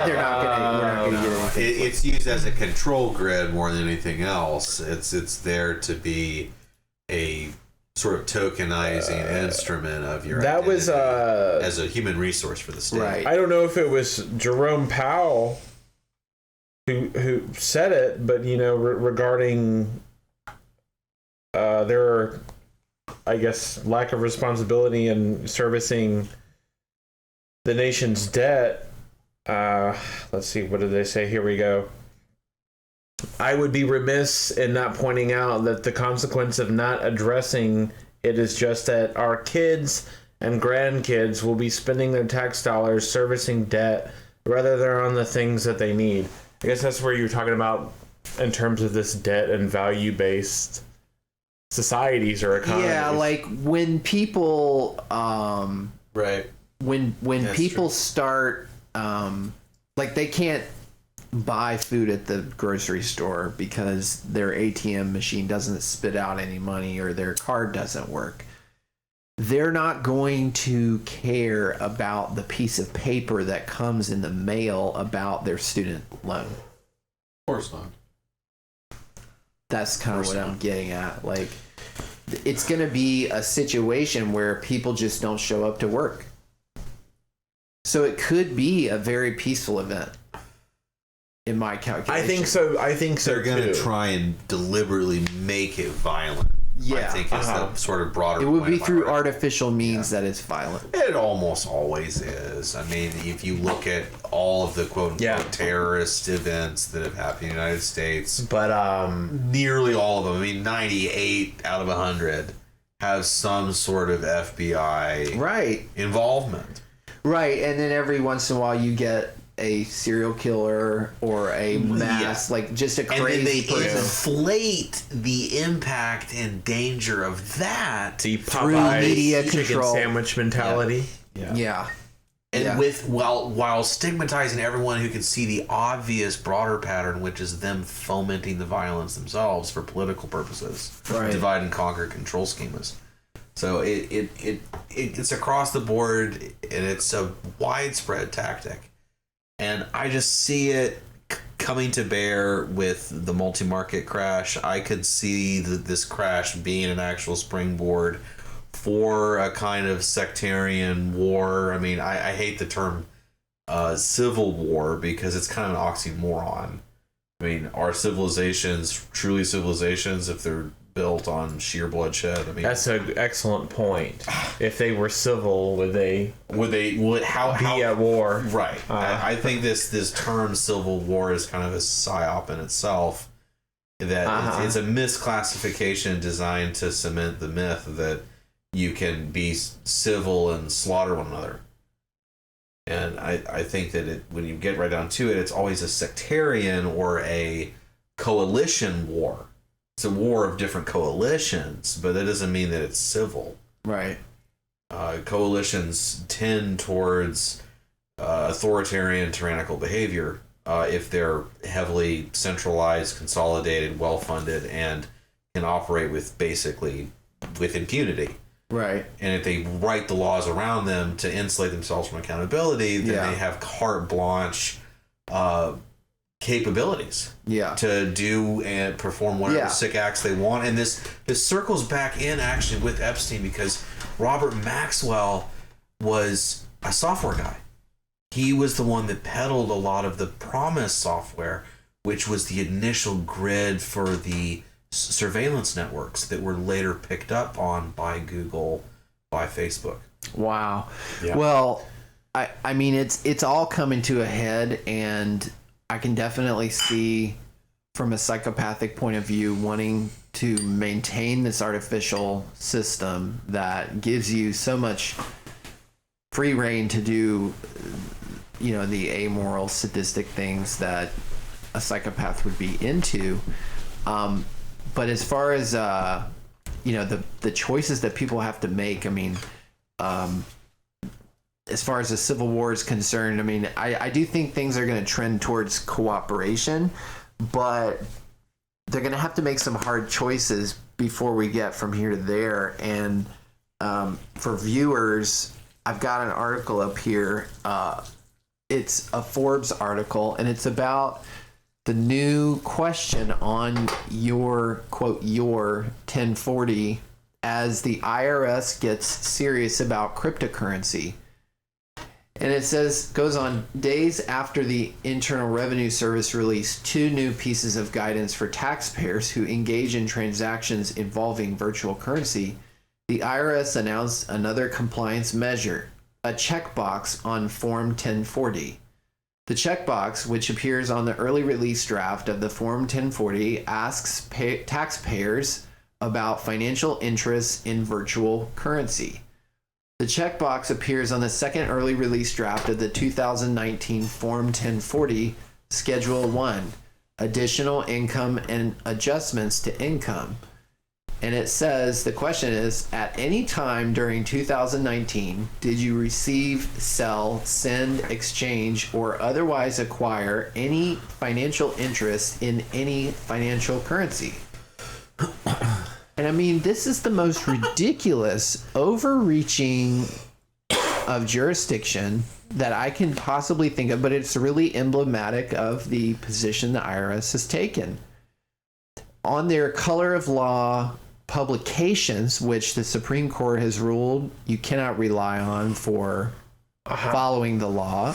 We're not going to get anything. It's used as a control grid more than anything else. It's there to be a sort of tokenizing instrument of your that identity was as a human resource for the state. Right. I don't know if it was Jerome Powell who said it, but regarding their, I guess, lack of responsibility in servicing the nation's debt. Let's see, what did they say? Here we go. I would be remiss in not pointing out that the consequence of not addressing it is just that our kids and grandkids will be spending their tax dollars servicing debt rather than on the things that they need. I guess that's where you're talking about in terms of this debt and value-based societies or economies. Yeah, like when people Right. when That's people true. start like they can't buy food at the grocery store because their ATM machine doesn't spit out any money or their card doesn't work. They're not going to care about the piece of paper that comes in the mail about their student loan. Of course not. That's kind of what I'm getting at. Like, it's going to be a situation where people just don't show up to work. So it could be a very peaceful event, in my calculation. I think so. They're going to too. try and deliberately make it violent. Yeah. I think is the sort of broader It would point be of my through argument. artificial means that it's violent. It almost always is. I mean, if you look at all of the quote-unquote terrorist events that have happened in the United States, But nearly all of them, I mean, 98 out of 100 have some sort of FBI Right. involvement. Right. And then every once in a while you get a serial killer or a mass, like just a And then crazy they person. inflate the impact and danger of that. the Through Popeye media chicken control. sandwich mentality. Yeah. And Yeah. while stigmatizing everyone who can see the obvious broader pattern, which is them fomenting the violence themselves for political purposes, Right. divide and conquer control schemas. So it's across the board, and it's a widespread tactic. And I just see it coming to bear with the multi-market crash. I could see this crash being an actual springboard for a kind of sectarian war. I mean, I hate the term civil war because it's kind of an oxymoron. I mean, are civilizations truly civilizations if they're built on sheer bloodshed? I mean, That's an excellent point. If they were civil, would they how be at war? Right. I think this term civil war is kind of a psyop in itself. That it's a misclassification designed to cement the myth that you can be civil and slaughter one another. And I think that when you get right down to it, it's always a sectarian or a coalition war. It's a war of different coalitions, but that doesn't mean that it's civil. Right. Coalitions tend towards authoritarian, tyrannical behavior if they're heavily centralized, consolidated, well-funded, and can operate with impunity. Right. And if they write the laws around them to insulate themselves from accountability, then they have carte blanche capabilities to do and perform whatever sick acts they want. And this circles back in actually with Epstein, because Robert Maxwell was a software guy. He was the one that peddled a lot of the Promise software, which was the initial grid for the surveillance networks that were later picked up on by Google, by Facebook. Wow. Yeah. Well, I mean, it's all coming to a head, and I can definitely see from a psychopathic point of view wanting to maintain this artificial system that gives you so much free reign to do, the amoral, sadistic things that a psychopath would be into. But as far as, the choices that people have to make, I mean, as far as the Civil War is concerned, I mean, I do think things are going to trend towards cooperation, but they're going to have to make some hard choices before we get from here to there. And for viewers, I've got an article up here it's a Forbes article, and it's about the new question on your, quote, your 1040 as the IRS gets serious about cryptocurrency. And it says, goes on, days after the Internal Revenue Service released 2 new pieces of guidance for taxpayers who engage in transactions involving virtual currency, the IRS announced another compliance measure, a checkbox on Form 1040. The checkbox, which appears on the early release draft of the Form 1040, asks taxpayers about financial interests in virtual currency. The checkbox appears on the second early release draft of the 2019 Form 1040, Schedule 1, Additional Income and Adjustments to Income. And it says, the question is, at any time during 2019, did you receive, sell, send, exchange, or otherwise acquire any financial interest in any financial currency? And I mean, this is the most ridiculous overreaching of jurisdiction that I can possibly think of, but it's really emblematic of the position the IRS has taken. On their color of law publications, which the Supreme Court has ruled you cannot rely on for following the law,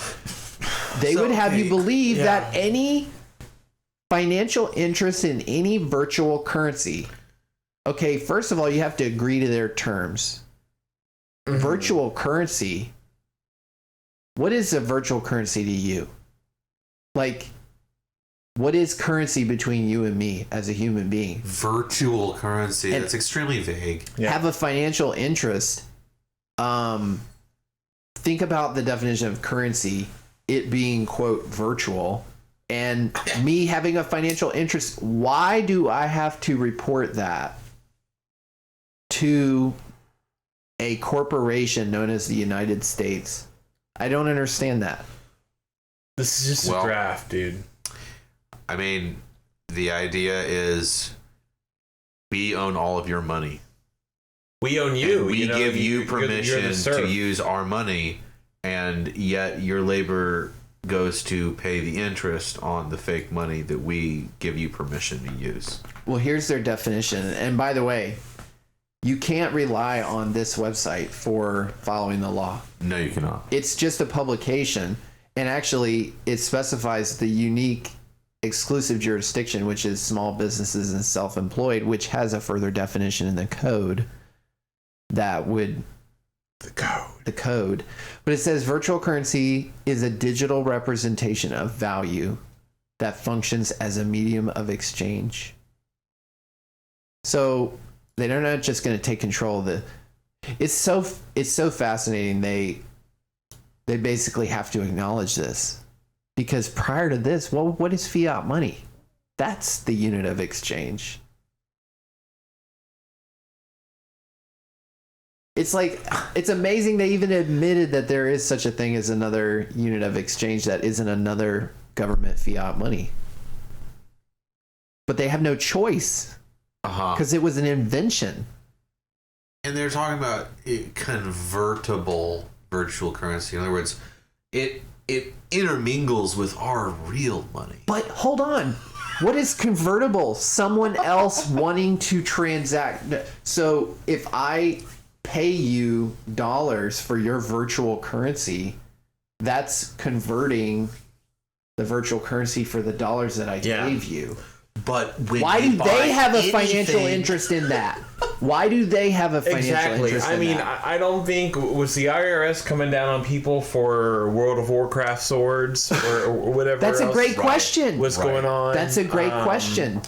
they would have you believe that any financial interest in any virtual currency, okay, first of all, you have to agree to their terms. Mm-hmm. Virtual currency, what is a virtual currency to you? Like, what is currency between you and me as a human being? Virtual currency. And that's extremely vague. Have a financial interest. Think about the definition of currency, it being, quote, virtual, and me having a financial interest. Why do I have to report that to a corporation known as the United States? I don't understand that. This is just a draft, dude. I mean, the idea is we own all of your money. We own you. And we give you permission to use our money, and yet your labor goes to pay the interest on the fake money that we give you permission to use. Well, here's their definition. And by the way, you can't rely on this website for following the law. No, you cannot. It's just a publication, and actually it specifies the unique exclusive jurisdiction, which is small businesses and self-employed, which has a further definition in the code that would the code. But it says virtual currency is a digital representation of value that functions as a medium of exchange. So they're not just going to take control of the. It's so fascinating. They basically have to acknowledge this. Because prior to this, well, what is fiat money? That's the unit of exchange. It's like, it's amazing they even admitted that there is such a thing as another unit of exchange that isn't another government fiat money. But they have no choice. Because it was an invention. And they're talking about convertible virtual currency. In other words, it intermingles with our real money. But hold on. What is convertible? Someone else wanting to transact. So if I pay you dollars for your virtual currency, that's converting the virtual currency for the dollars that I gave you. But why do they have a financial interest in that? Why do they have a financial interest in that? I don't think was the IRS coming down on people for World of Warcraft swords or whatever. That's a great question. What's going on? That's a great question.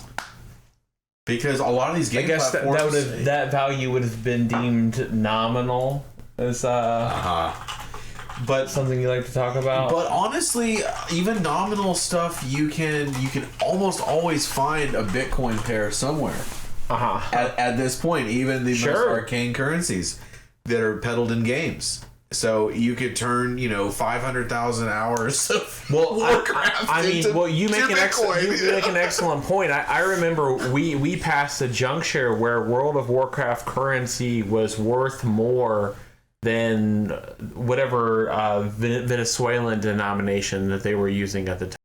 Because a lot of these game platforms, that value would have been deemed nominal as but something you like to talk about. But honestly, even nominal stuff, you can almost always find a Bitcoin pair somewhere. At this point, even the most arcane currencies that are peddled in games. So you could turn 500,000 hours of Warcraft you make an excellent point. I remember we passed a juncture where World of Warcraft currency was worth more than whatever Venezuelan denomination that they were using at the